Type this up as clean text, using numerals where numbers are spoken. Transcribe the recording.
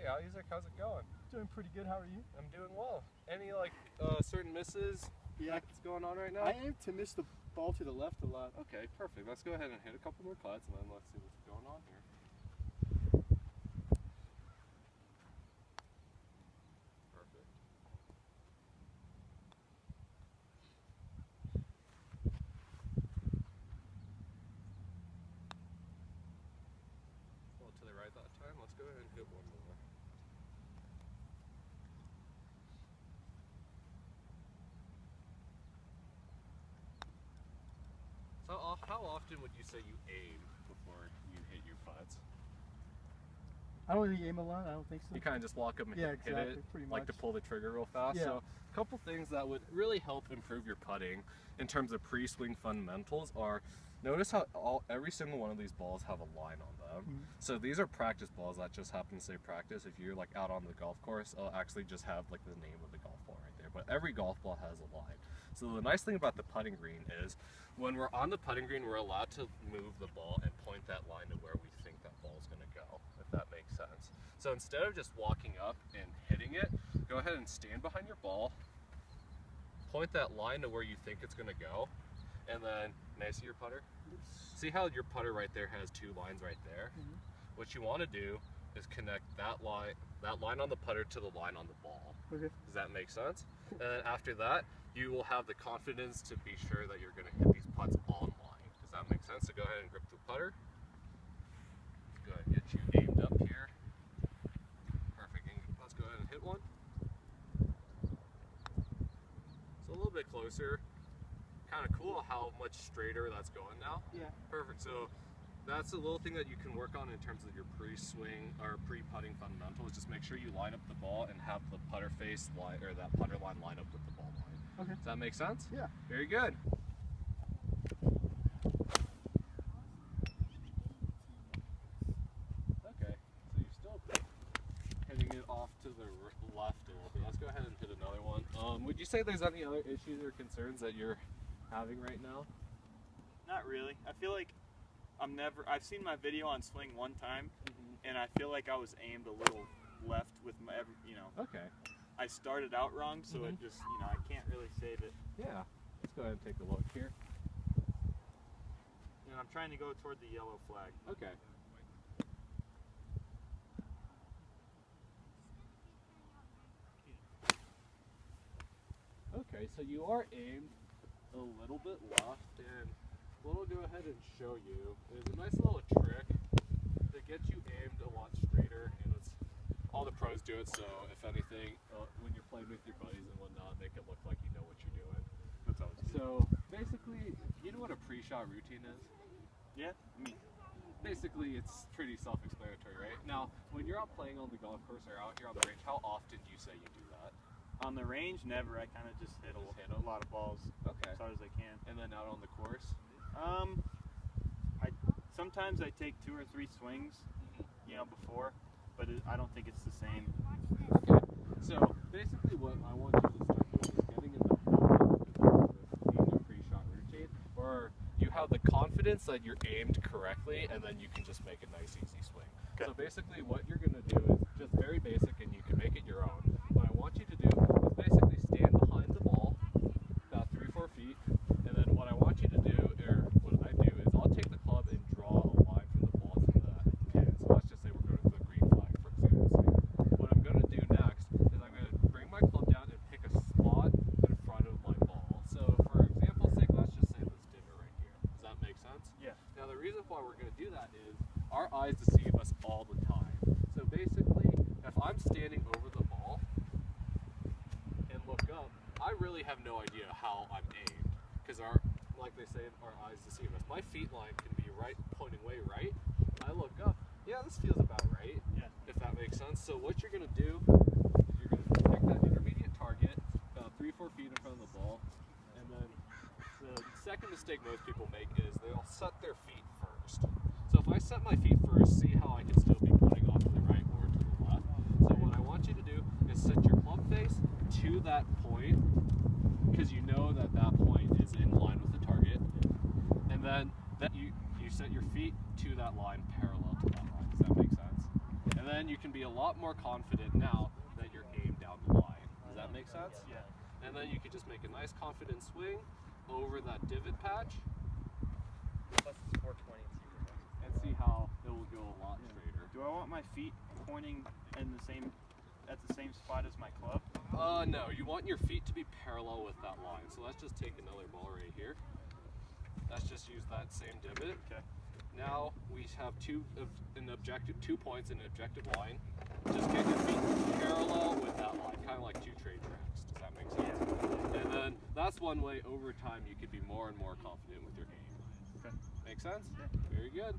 Hey Isaac, how's it going? Doing pretty good. How are you? I'm doing well. Any certain misses that's going on right now? I aim to miss the ball to the left a lot. Okay, perfect. Let's go ahead and hit a couple more putts and then let's see what's going on here. Perfect. Well, to the right that time. Let's go ahead and hit one more. So how often would you say you aim before you hit your putts? I don't really aim a lot. I don't think so. You kind of just walk up and hit it, pretty like much. to pull the trigger real fast. Yeah. So a couple things that would really help improve your putting in terms of pre-swing fundamentals are, notice how every single one of these balls have a line on them. Mm-hmm. So these are practice balls that just happen to say practice. If you're like out on the golf course, it'll actually just have like the name of the golf ball right there. But every golf ball has a line. So the nice thing about the putting green is when we're on the putting green, we're allowed to move the ball and point that line to where we think that ball is going to go, if that makes sense. So instead of just walking up and hitting it, go ahead and stand behind your ball, point that line to where you think it's going to go, and then, may I see your putter? See how your putter right there has two lines right there? Mm-hmm. What you want to do is connect that line on the putter to the line on the ball. Okay. Does that make sense? And then after that, you will have the confidence to be sure that you're going to hit these putts on line. Does that make sense? So go ahead and grip the putter. Let's go ahead and get you aimed up here. Perfect. And let's go ahead and hit one. So a little bit closer. Kind of cool how much straighter that's going now. Yeah. Perfect. So that's a little thing that you can work on in terms of your pre-swing or pre-putting fundamentals. Just make sure you line up the ball and have the putter face line, or that putter line line up with the ball line. Okay. Does that make sense? Yeah. Very good. Okay. So you're still hitting it off to the left a little bit. Let's go ahead and hit another one. Would you say there's any other issues or concerns that you're having right now? Not really. I feel like I've seen my video on swing one time, and I feel like I was aimed a little left with my, Okay. I started out wrong, so it just, I can't really say that. Yeah. Let's go ahead and take a look here. And I'm trying to go toward the yellow flag. Okay. Okay, so you are aimed a little bit left, and what I'll go ahead and show you is a nice little trick that gets you aimed a lot straighter, and it's all the pros do it, so if anything, when you're playing with your buddies and whatnot, make it look like you know what you're doing. That's always good. So basically, you know what a pre-shot routine is? Yeah, Basically, it's pretty self-explanatory, right? Now, when you're out playing on the golf course or out here on the range, how often do you say you do that? on the range, never. I kind of just hit a lot of balls Okay. as hard as I can. And then out on the course? Sometimes I take 2 or 3 swings, before, but I don't think it's the same. Okay. So basically, what I want you to start doing is getting in the habit of being a pre-shot routine, where you have the confidence that you're aimed correctly, and then you can just make a nice, easy swing. Okay. So basically, what you're going to do is just very basic, and you can make it your own. What I want you to do is basically stand behind the ball about 3-4 feet, and then what I want you to do, or what I do, is I'll take the club and draw a line from the ball to the pin. So let's just say we're going to the green flag, for example. What I'm going to do next is I'm going to bring my club down and pick a spot in front of my ball. So for example's sake, let's just say this divot right here. Does that make sense? Yeah. Now the reason why we're going to do that is our eyes deceive us all the time. So basically, if I'm standing over the ball and look up, I really have no idea how I'm aimed, because like they say, our eyes deceive us. My feet line can be pointing way right. I look up, yeah, this feels about right. Yeah. If that makes sense. So what you're going to do is you're going to pick that intermediate target about 3-4 feet in front of the ball, and then the second mistake most people make is they'll set their feet first. So if I set my feet first, see how I can still be pointing off to the right or to the left. So what I want you to do is set your club face to that point, because you know that that point is in line with the target, and then you set your feet to that line parallel to that line. Does that make sense? And then you can can be a lot more confident now that you're aimed down the line. Does that make sense? Yeah. And then you can just make a nice confident swing over that divot patch Plus it's 420 and see how it will go a lot straighter. Do I want my feet pointing in the same at the same spot as my club? No, you want your feet to be parallel with that line. So let's just take another ball right here. Let's just use that same divot. Okay. Now we have 2 points in an objective line. Just get your feet parallel with that line, kind of like 2 trade tracks. Does that make sense? Yeah. And then that's one way over time you could be more and more confident with your game. Okay. Make sense? Yeah. Very good.